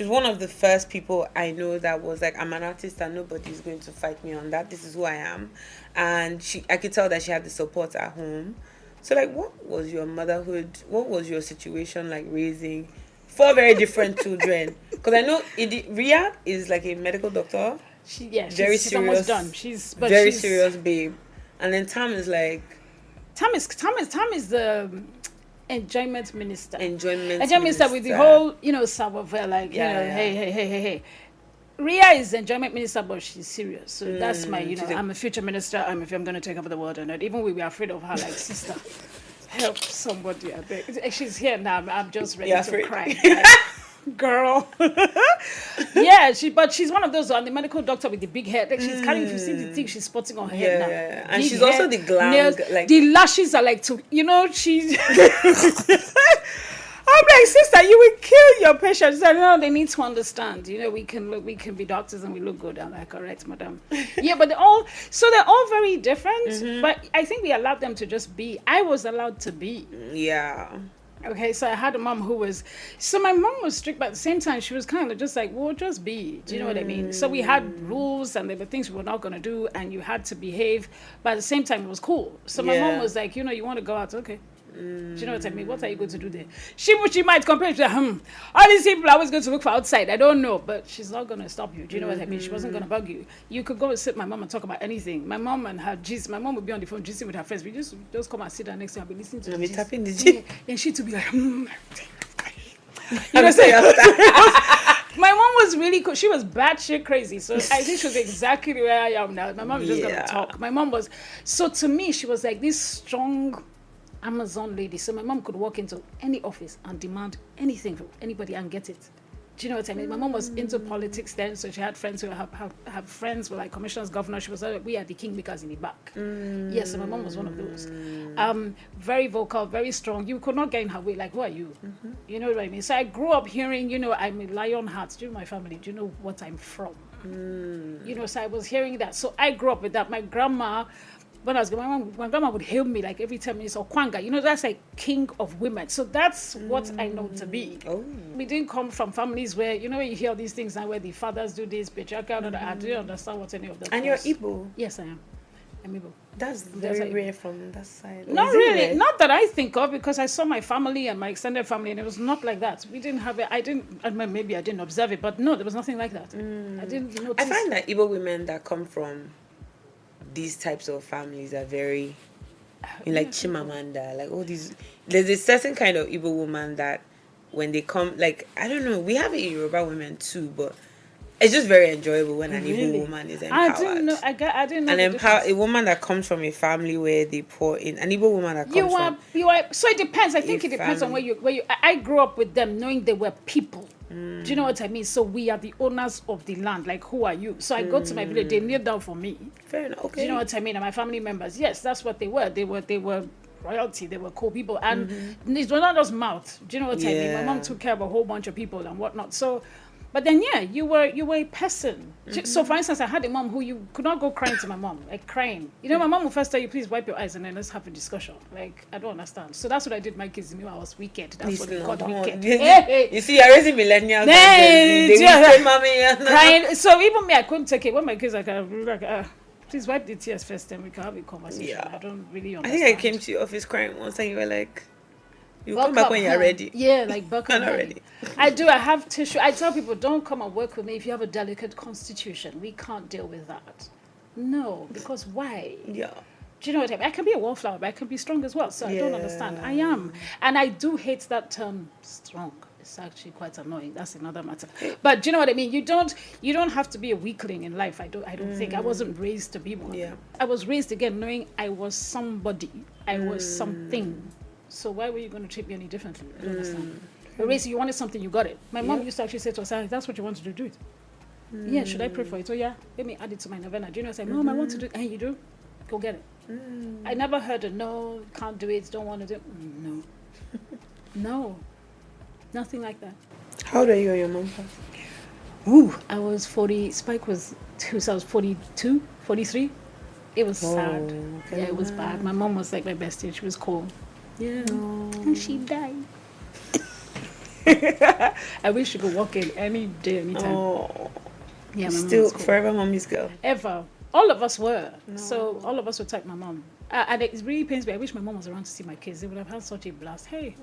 one of the first people I know that was like, I'm an artist and nobody's going to fight me on that. This is who I am. And I could tell that she had the support at home. So like, what was your motherhood? What was your situation like raising 4 very different children? Because I know Ria is like a medical doctor. She's almost done. She's serious babe. And then Tam is like, Tam is the enjoyment minister. Enjoyment minister with the whole, savoir like, hey. Ria is enjoyment minister, but she's serious. So that's my, I'm a future minister. I'm going to take over the world, and even we were afraid of her, like, sister, help somebody. She's here now. I'm just ready to cry. Like, girl. Yeah, but she's one of those, the medical doctor with the big head. Like, she's carrying, if you see the thing she's spotting on her head now. Yeah. And big she's hair, also the glam. nails, Like, the lashes are like, she's... I'm like, sister, you will kill your patients. She said, no, they need to understand. We can be doctors and we look good. I'm like, all right, madam. Yeah, but they're all very different. But I think we allowed them to just be. I was allowed to be. Yeah. Okay, so I had a mom my mom was strict, but at the same time, she was kind of just like, well, just be. Do you know what I mean? So we had rules, and there were things we were not going to do, and you had to behave, but at the same time, it was cool. So my mom was like, you want to go out, okay. Do you know what I mean? What are you going to do there? She might compare to all these people are always going to look for outside. I don't know, but she's not going to stop you. Do you know what I mean? She wasn't going to bug you. You could go and sit with my mom and talk about anything. My mom and her gist. My mom would be on the phone gisting with her friends. We just come and sit down next to her and be listening to the gist. Tapping the gist. And she to be like, you know, say, my mom was really cool. She was batshit crazy. So I think she was exactly where I am now. My mom is just going to talk. My mom was, so to me, she was like this strong Amazon lady. So my mom could walk into any office and demand anything from anybody and get it. Do you know what I mean? My mom was into politics then, so she had friends who have friends were like commissioners, governors. She was like, we are the kingmakers in the back. Yes, so my mom was one of those. Very vocal, very strong. You could not get in her way. Like, who are you? You know what I mean? So I grew up hearing, I'm a lion heart. Do you know my family? Do you know what I'm from? So I was hearing that. So I grew up with that. My grandma, when I was going, my grandma would hail me like every 10 minutes, or Kwanga. That's like king of women. So that's what I know to be. Oh. We didn't come from families where, when you hear these things now where the fathers do this, patriarchal, I didn't understand what any of that and was. You're Igbo? Yes, I am. I'm Igbo. That's very rare from that side. Not really. Rare? Not that I think of, because I saw my family and my extended family, and it was not like that. We didn't have it. Maybe I didn't observe it, but no, there was nothing like that. I didn't notice. I find that Igbo women that come from these types of families are very, like Chimamanda, like all these. There's a certain kind of Igbo woman that when they come, like, I don't know, we have it in Yoruba women too, but it's just very enjoyable when an Igbo woman is empowered. I didn't know. I didn't know. A woman that comes from a family where they pour in, an Igbo woman that comes you are. So it depends. I think it depends on where you. I grew up with them knowing they were people. Do you know what I mean? So we are the owners of the land. Like, who are you? So I go to my village. They kneel down for me. Fair enough. Okay. Do you know what I mean? And my family members, yes, that's what they were. They were royalty. They were cool people, and it was not just mouth. Do you know what I mean? My mom took care of a whole bunch of people and whatnot. So. But then, yeah, you were a person. So, for instance, I had a mom who you could not go crying to my mom, like crying. You know, my mom would first tell you, please wipe your eyes and then let's have a discussion. Like, I don't understand. So that's what I did. My kids knew I was wicked. That's what they called wicked. You see, you're raising millennials. They will say, mommy, crying. So even me, I couldn't take it. When my kids are like, please wipe the tears first, then we can have a conversation. Yeah. I don't really understand. I think I came to your office crying once and you were like, you come back when you're ready. Yeah, like back when I'm not ready. I do. I have tissue. I tell people, don't come and work with me if you have a delicate constitution. We can't deal with that. No, because why? Yeah. Do you know what I mean? I can be a wallflower, but I can be strong as well. So I don't understand. I am. And I do hate that term, strong. It's actually quite annoying. That's another matter. But do you know what I mean? You don't have to be a weakling in life. I don't think. I wasn't raised to be one. Yeah. I was raised again knowing I was somebody. I was something. So why were you going to treat me any differently? I don't understand. Raised, you wanted something, you got it. My mom used to actually say to us, that's what you want to do it. Yeah, should I pray for it? Oh yeah, let me add it to my novena. Do you know, I say, Mom, I want to do it. And you do? Go get it. I never heard a no, can't do it, don't want to do it. No. No. Nothing like that. How old are you and your mom? Ooh, I was 40, Spike was 2, so I was 42, 43. It was sad. Okay. Yeah, it was bad. My mom was like my bestie. She was cool. Yeah. And she died. I wish she could walk in any day, anytime. Oh. Yeah, my still cool. Forever mommy's girl. Ever. All of us were. No. So all of us were type my mom. And it really pains me. I wish my mom was around to see my kids. They would have had such a blast. Hey,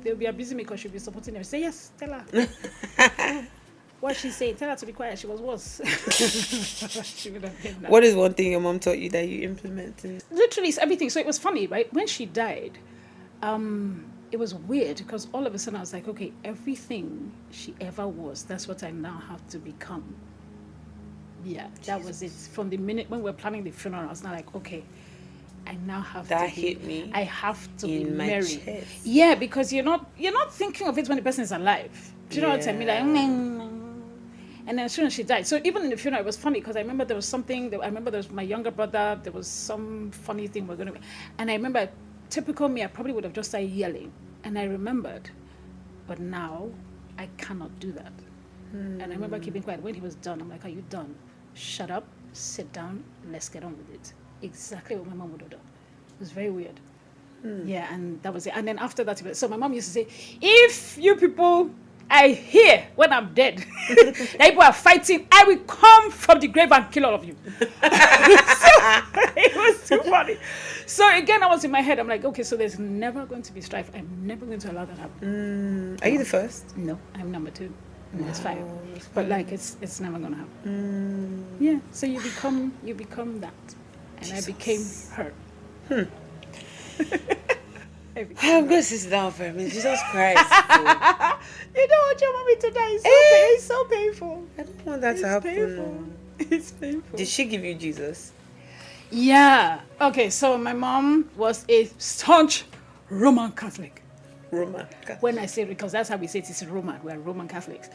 they'll be abusing me because she'll be supporting them. Say yes, tell her. What she saying? Tell her to be quiet. She was worse. She would have been that. What is one thing your mom taught you that you implemented? Literally, it's everything. So it was funny, right? When she died, it was weird because all of a sudden I was like, okay, everything she ever was, that's what I now have to become. Yeah, that was it. From the minute when we were planning the funeral, I was now like, okay, I now have that to hit me. I have to in be my married. chest. Yeah, because you're not thinking of it when the person is alive. Do you know what I mean? Like, and then as soon as she died. So even in the funeral, it was funny because I remember there was something. I remember there was my younger brother. There was some funny thing we're going to. And I remember, typical me, I probably would have just started yelling. And I remembered, but now I cannot do that. And I remember keeping quiet. When he was done, I'm like, are you done? Shut up, sit down, let's get on with it. Exactly what my mom would have done. It was very weird. Yeah, and that was it. And then after that, so my mom used to say, if you people I hear when I'm dead that people are fighting, I will come from the grave and kill all of you. So it was too funny. So again, I was in my head, I'm like, okay, so there's never going to be strife. I'm never going to allow that to happen. Are you the first? No, I'm number 2. And there's 5. But like it's never gonna happen. Yeah. So you become that. And Jesus. I became her. I'm going to sit down for a minute. Jesus Christ. You don't want your mommy to die. It's so painful. I don't want that to happen. Painful. It's painful. Did she give you Jesus? Yeah. Okay, so my mom was a staunch Roman Catholic. Roman Catholic. When I say, because that's how we say it, it's Roman. We're Roman Catholics.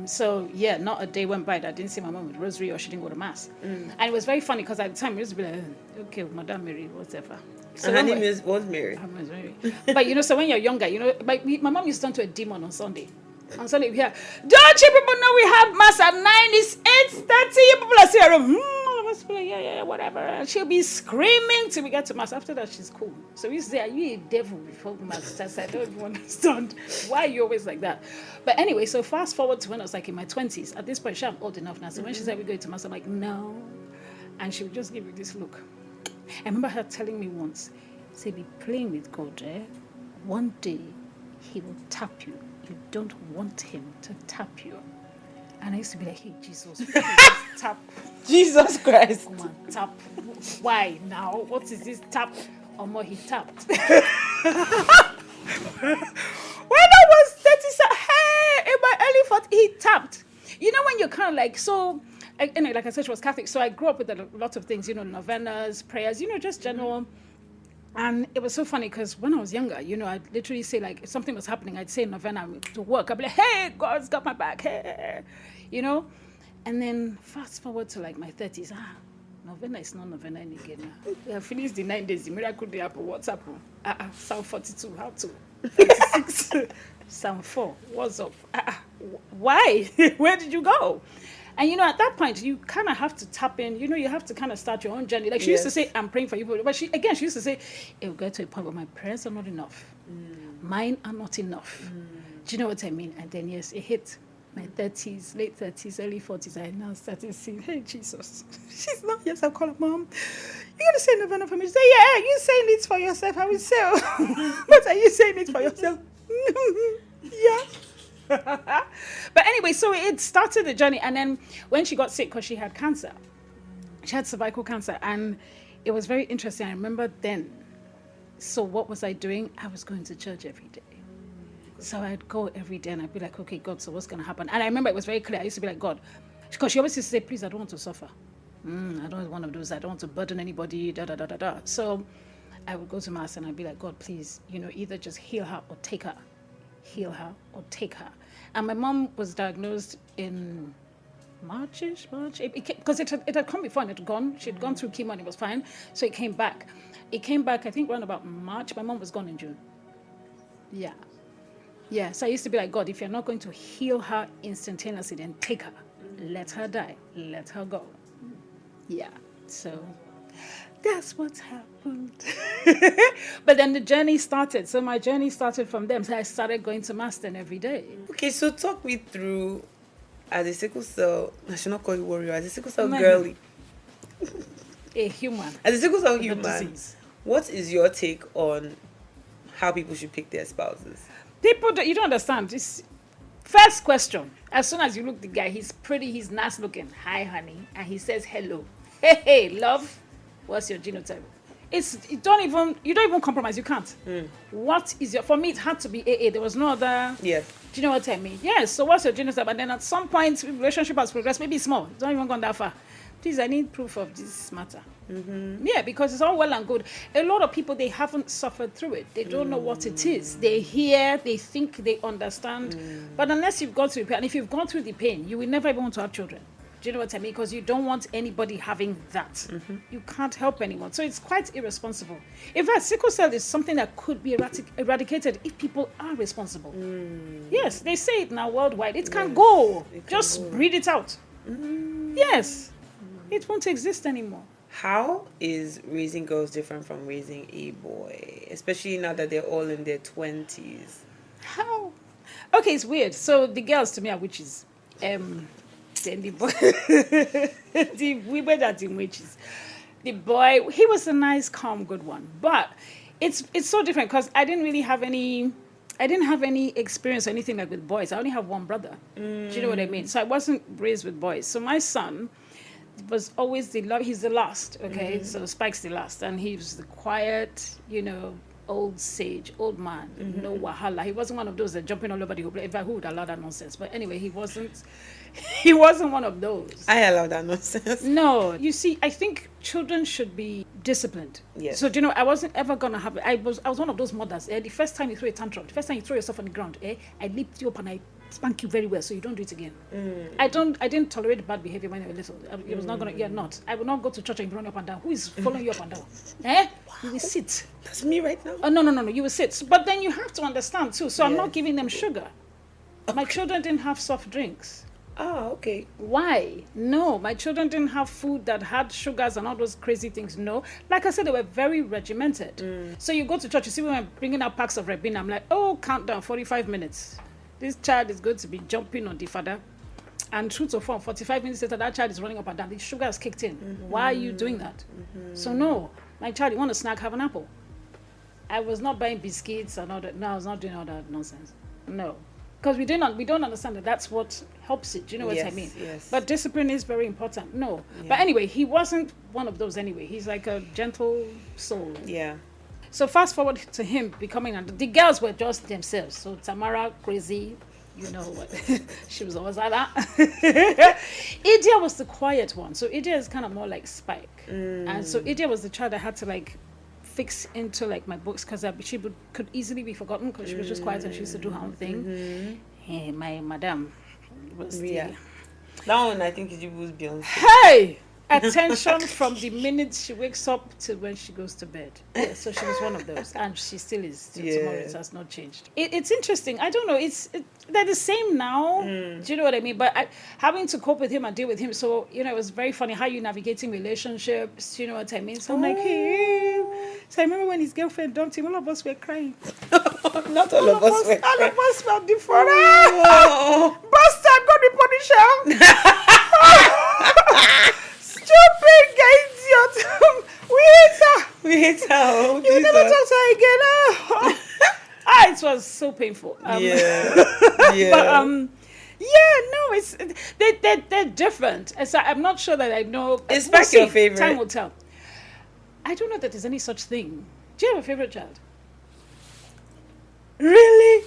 So yeah, not a day went by that I didn't see my mom with rosary or she didn't go to mass. And it was very funny because at the time it used to be like, okay, Madame Mary, whatever. So her name was Mary. Her name is Mary. But you know, so when you're younger, you know, my mom used to turn to a demon on Sunday. On Sunday we hear, don't you people know we have mass at 9? It's 8:30. You people are here. All of us be like, yeah, whatever. And she'll be screaming till we get to mass. After that, she's cool. So we used to say, are you a devil before mass? I don't even understand why you're always like that. But anyway, so fast forward to when I was like in my 20s. At this point, I'm old enough now. So when she said we go to mass, I'm like, no. And she would just give me this look. I remember her telling me once, say, be playing with God, eh? One day, he will tap you. You don't want him to tap you. And I used to be like, hey, Jesus, tap. Jesus Christ. Come on, tap. Why now? What is this tap? Or more, he tapped. When I was 30, hey, in my early 40s, he tapped. You know when you're kind of like, so, anyway, like I said, she was Catholic, so I grew up with a lot of things, you know, novenas, prayers, you know, just general And it was so funny because when I was younger, I'd literally say, like, if something was happening, I'd say novena to work. I'd be like, hey, God's got my back, hey, And then fast forward to, like, my 30s. Novena is not novena again. We have finished the 9 days. The miracle day up. What's up? Psalm 42, how to? 36, Psalm 4, what's up? Why? Where did you go? And, at that point, you kind of have to tap in. You have to kind of start your own journey. Like, she used to say, I'm praying for you. But she used to say, it will get to a point where my prayers are not enough. Mine are not enough. Do you know what I mean? And then, yes, it hit my 30s, late 30s, early 40s. I now started seeing, hey, Jesus. She's not, yes, I'll call her, Mom. You got to say novena for me. She said, yeah, you saying it for yourself. I will say, but are you saying it for yourself? Yeah. But anyway, so it started the journey. And then when she got sick, because she had cancer, she had cervical cancer, and it was very interesting. I remember then. So what was I doing? I was going to church every day. So I'd go every day and I'd be like, okay, God, so what's going to happen? And I remember it was very clear. I used to be like, God, because she always used to say, please, I don't want to suffer. I don't want one of those. I don't want to burden anybody, da. So I would go to Mass and I'd be like, God, please, either just heal her or take her. Heal her or take her. And my mom was diagnosed in March, because it had come before and it had gone. She had gone through chemo and it was fine. So it came back. I think, around about March. My mom was gone in June. Yeah, so I used to be like, God, if you're not going to heal her instantaneously, then take her. Let her die. Let her go. Yeah, so that's what happened. But then the journey started. So my journey started from them. So I started going to Mass then every day. Okay, so talk me through, as a sickle cell, I should not call you warrior, as a sickle cell girly. A human. As a sickle cell human, what is your take on how people should pick their spouses? You don't understand. First question. As soon as you look the guy, he's pretty, he's nice looking. Hi, honey. And he says hello. Hey, love. What's your genotype? You don't even compromise. You can't. What is for me, it had to be AA. There was no other. Yes. Do you know what I mean? Yes. So what's your genotype? And then at some point, relationship has progressed, maybe small. It's not even gone that far. Please, I need proof of this matter. Yeah, because it's all well and good. A lot of people, they haven't suffered through it. They don't know what it is. They hear, they think, they understand. But unless you've gone through the pain, and if you've gone through the pain, you will never even want to have children. Do you know what I mean? Because you don't want anybody having that. You can't help anyone. So it's quite irresponsible. In fact, sickle cell is something that could be eradicated if people are responsible. Yes, they say it now worldwide. It can go. Just breathe it out. Yes. It won't exist anymore. How is raising girls different from raising a boy? Especially now that they're all in their 20s. How? Okay, it's weird. So the girls to me are witches. Then the boy, the women are the witches. The boy, he was a nice, calm, good one. But it's so different because I didn't have any experience or anything like with boys. I only have one brother. Do you know what I mean? So I wasn't raised with boys. So my son was always he's the last, okay? So Spike's the last. And he was the quiet, old sage, old man, no wahala. He wasn't one of those that jumping all over the whole place. In fact, who would allow that nonsense? But anyway, he wasn't one of those. I allow that nonsense. No, you see, I think children should be disciplined. Yes. So, I wasn't ever going to have it. I was one of those mothers. The first time you throw a tantrum, the first time you throw yourself on the ground, I lift you up and I spank you very well so you don't do it again. I didn't tolerate bad behavior when I was little. It was not going to, I would not go to church and run up and down. Who is following you up and down? Wow. You will sit. That's me right now. Oh, no, you will sit. But then you have to understand too. So I'm not giving them sugar. Okay. My children didn't have soft drinks. Oh, okay. Why? No, my children didn't have food that had sugars and all those crazy things. No. Like I said, they were very regimented. So you go to church, you see women bringing out packs of Ribena. I'm like, countdown, 45 minutes. This child is going to be jumping on the father. And true to form, 45 minutes later, that child is running up and down. The sugar has kicked in. Why are you doing that? So no, my child, you want a snack, have an apple. I was not buying biscuits and all that. No, I was not doing all that nonsense. No. Because we don't understand that that's what helps it. Do you know what I mean? Yes. But discipline is very important. No. Yeah. But anyway, he wasn't one of those anyway. He's like a gentle soul. Yeah. So fast forward to him becoming, the girls were just themselves. So Tamara, crazy, she was always like that. Idia was the quiet one. So Idia is kind of more like Spike. And so Idia was the child that had to fix into like my books because could easily be forgotten because she was just quiet and she used to do her own thing. Hey, my madam was that one I think is Ibu's Beyonce. Hey, attention from the minute she wakes up to when she goes to bed. Yeah, so she was one of those, and she still is. Tomorrow it has not changed. It's interesting. I don't know. They're the same now. Do you know what I mean? But having to cope with him and deal with him. So it was very funny how you navigating relationships. You know what I mean? So I'm like, hey. So I remember when his girlfriend dumped him. All of us were crying. Not all of us were crying. All of us were different. Bastard, God be punish him. Stupid guy, idiot. We hate her. You never talk to her again. It was so painful. But it's they're different. So I'm not sure that I know. Is Spike your favorite? Time will tell. I don't know that there's any such thing. Do you have a favorite child? Really?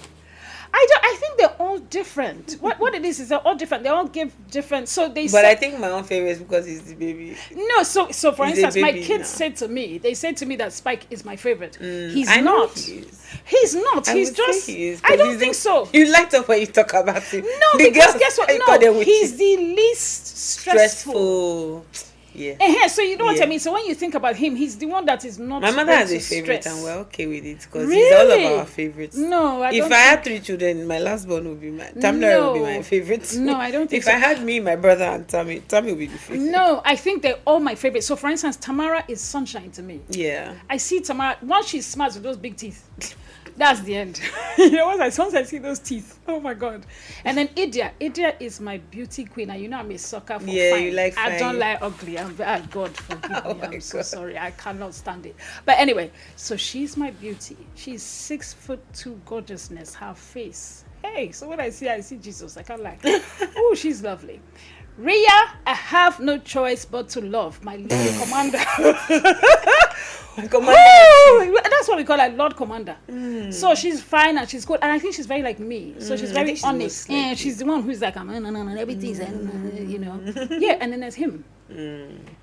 I think they're all different. What it is they're all different. They all give different. So they. But I think my own favorite is because he's the baby. No, so for instance, my kids said to me that Spike is my favorite. He's not. He's not. He's just. He is, I don't think so. You liked up when you talk about him. No, because guess what? No, he's the least stressful. Yeah. So you know what I mean? So when you think about him, he's the one that is not. My mother has a favorite and we're okay with it because he's all of our favorites. No, if I had 3 children, my last born would be Tamara would be my favorite. No, I don't think If I had me, my brother and Tammy would be the favorite. No, I think they're all my favorites. So for instance, Tamara is sunshine to me. Yeah. I see Tamara, once she's smart with those big teeth. That's the end. Once I see those teeth, oh my God. And then Idia is my beauty queen. And I'm a sucker for fine. You like fine. I don't like ugly. God forgive me. I'm so sorry. I cannot stand it. But anyway, so she's my beauty. She's 6'2" gorgeousness. Her face. Hey, so when I see Jesus. I can't lie. Oh, she's lovely. Ria, I have no choice but to love my little commander. That's what we call her, Lord Commander. So she's fine and she's good, and I think she's very like me. So she's very honest. And she's the one who's like, everything's, Yeah, and then there's him.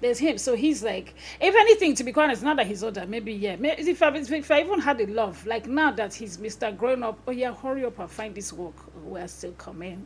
There's him. So he's like, if anything, to be quite honest, now that he's older, maybe if I even had a love, like now that he's Mr. Grown Up, hurry up and find this work. We're still coming.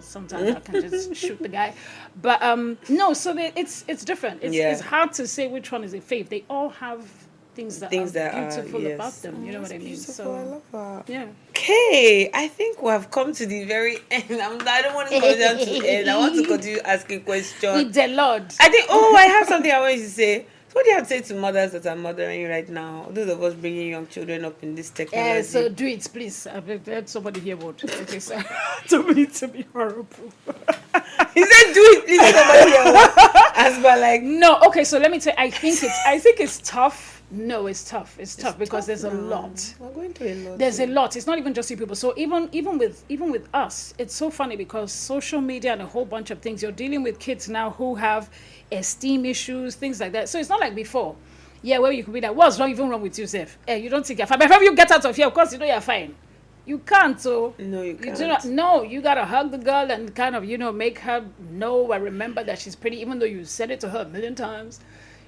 Sometimes I can just shoot the guy. But no, so it's different. It's hard to say which one is a fave. They all have things that are beautiful about them. You know what I mean? Beautiful. So I love that. Yeah. Okay, I think we have come to the very end. I don't want to go down to the end. I want to continue asking questions. With the Lord. I think. I have something I want you to say. So what do you have to say to mothers that are mothering right now? Those of us bringing young children up in this technology. So do it, please. I've let somebody hear what. Okay, sir. To be horrible. He said, "Do it, please." Somebody hear what? As but like no. Okay, so let me tell you. I think it's tough. No, it's tough. It's tough because there's a lot. We're going through a lot. There's a lot. It's not even just you people. So even with us, it's so funny because social media and a whole bunch of things. You're dealing with kids now who have esteem issues, things like that. So it's not like before. Where you could be like, what's even wrong with yourself? You don't think you're fine. But if you get out of here, of course you know you're fine. You can't. So no, you can't. You do not. No, you gotta hug the girl and kind of make her know and remember that she's pretty, even though you said it to her a million times.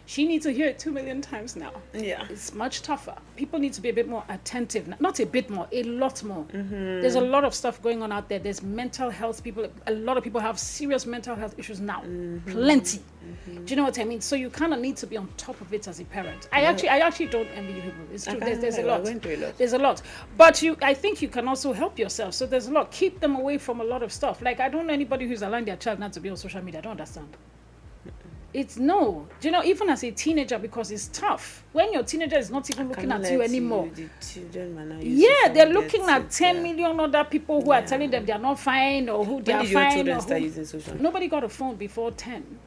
She needs to hear it 2 million times now. Yeah. It's much tougher. People need to be a bit more attentive. Not a bit more, a lot more. There's a lot of stuff going on out there. There's mental health. A lot of people have serious mental health issues now. Plenty. Do you know what I mean? So you kind of need to be on top of it as a parent. I actually don't envy you people. It's true. There's a lot. There's a lot. But I think you can also help yourself. So there's a lot. Keep them away from a lot of stuff. Like, I don't know anybody who's allowing their child not to be on social media. I don't understand. It's no. Do you know, even as a teenager, because it's tough. When your teenager is not even looking at you anymore. They're looking at 10 million other people who are telling them they're not fine or who they're fine. When did your children start using social media? Nobody got a phone before 10.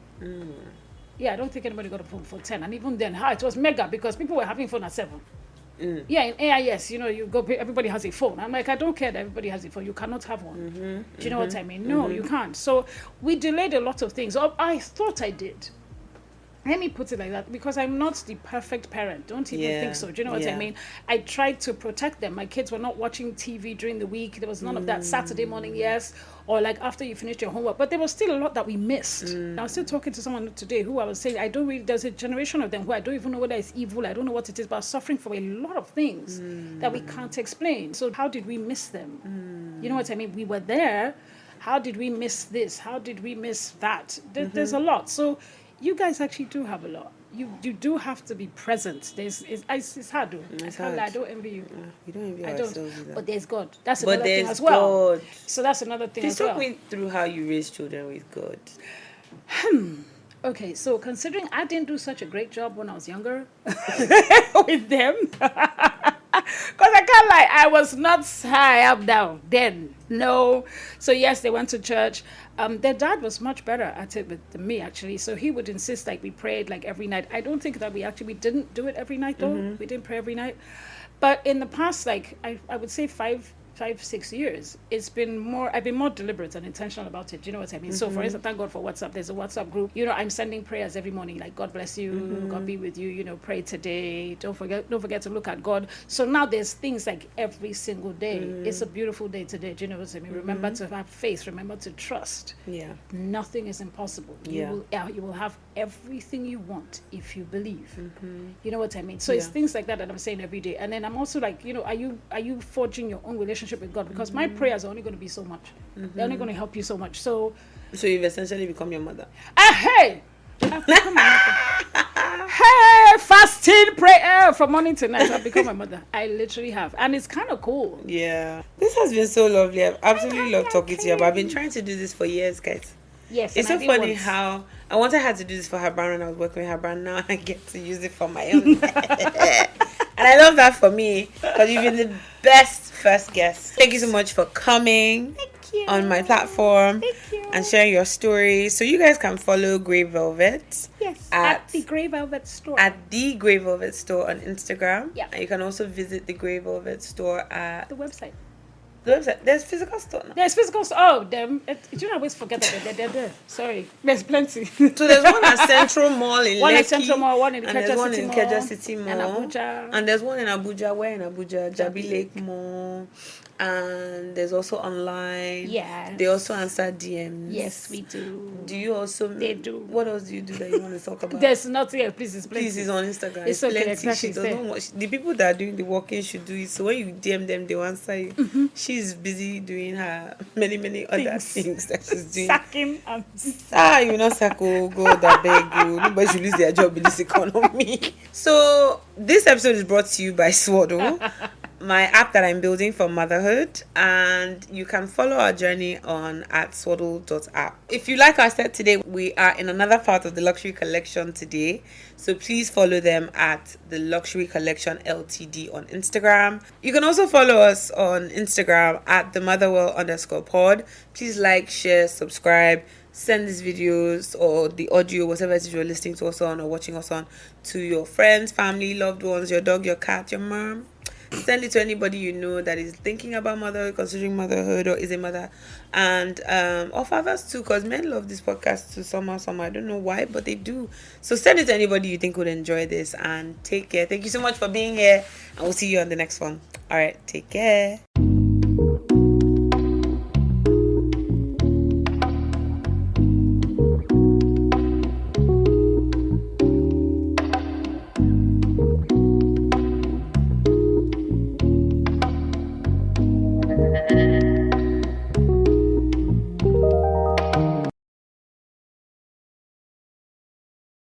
I don't think anybody got a phone before 10. And even then, it was mega because people were having phone at 7. In AIS, you go, everybody has a phone. I'm like, I don't care that everybody has a phone. You cannot have one. Do you know what I mean? No, you can't. So we delayed a lot of things. I thought I did. Let me put it like that, because I'm not the perfect parent. Don't even think so. Do you know what I mean? I tried to protect them. My kids were not watching TV during the week. There was none of that Saturday morning, yes, or like after you finished your homework. But there was still a lot that we missed. I was still talking to someone today who I was saying, I don't really, there's a generation of them who I don't even know whether it's evil. I don't know what it is, but suffering from a lot of things that we can't explain. So how did we miss them? You know what I mean? We were there. How did we miss this? How did we miss that? There's a lot. So you guys actually do have a lot. You do have to be present. It's hard though. It's hard. I don't envy you. You don't envy I ourselves don't. either. But there's God. That's But another thing there's as well. God. So that's another thing Please as well. talk me through how you raise children with God. Okay, so considering I didn't do such a great job when I was younger with them, because I can't lie, I was not high up down then. No. So yes, they went to church. Their dad was much better at it than me, actually. So he would insist like we prayed like every night. I don't think that we didn't do it every night though. We didn't pray every night. But in the past, like I would say 5-6 years, I've been more deliberate and intentional about it. Do you know what I mean? So for instance, thank God for WhatsApp. There's a WhatsApp group. You know, I'm sending prayers every morning, like God bless you, God be with you, you know, pray today. Don't forget to look at God. So now there's things like every single day. It's a beautiful day today. Do you know what I mean? Remember to have faith, remember to trust. Yeah. Nothing is impossible. You will have everything you want if you believe. You know what I mean? So it's things like that I'm saying every day. And then I'm also like, you know, are you forging your own relationship with God? Because my prayers are only going to be so much. They're only going to help you so much. So you've essentially become your mother. Hey, I've become my mother. Hey, fasting prayer from morning to night. I've become my mother. I literally have, and it's kind of cool. Yeah, this has been so lovely. I've absolutely loved talking to you. But I've been trying to do this for years, guys. Yes, it's so funny how I wanted her to do this for her brand when I was working with her brand. Now I get to use it for my own. And I love that for me, because you've been the best first guest. Thank you so much for coming on my platform and sharing your story. So you guys can follow Grey Velvet. Yes, at the Grey Velvet store. At the Grey Velvet store on Instagram. Yeah. And you can also visit the Grey Velvet store at the website. There's physical store now. There's physical store. Oh, them. You always forget that they're there. Sorry. There's plenty. So there's one at Central Mall in one Lekki. At Central Mall, one in and there's one in Ikeja City Mall. And Abuja. And there's one in Abuja. Where in Abuja? Jabi Lake Mall. And there's also online. Yeah. They also answer DMs. Yes, we do. Do you also? They do. What else do you do that you want to talk about? There's nothing else. Please, it's plenty. Please, it's on Instagram. It's okay, plenty. exactly. She doesn't watch. The people that are doing the walking should do it. So when you DM them, they will answer you. She's busy doing her many other things that she's doing. Sacking and you know, Sako, go that beg you. Nobody should lose their job in this economy. So this episode is brought to you by Swaddle, my app that I'm building for motherhood, and you can follow our journey on at swaddle.app. If you like our set today, we are in another part of the luxury collection today, so please follow them at the Luxury Collection Ltd on Instagram. You can also follow us on Instagram at the motherwell_pod. Please like, share, subscribe, send these videos or the audio, whatever it is you're listening to us on or watching us on, to your friends, family, loved ones, your dog, your cat, your mom. Send it to anybody you know that is thinking about motherhood, considering motherhood, or is a mother, and or fathers too, because men love this podcast too somehow. I don't know why, but they do. So send it to anybody you think would enjoy this, and take care. Thank you so much for being here, and we'll see you on the next one. All right, take care.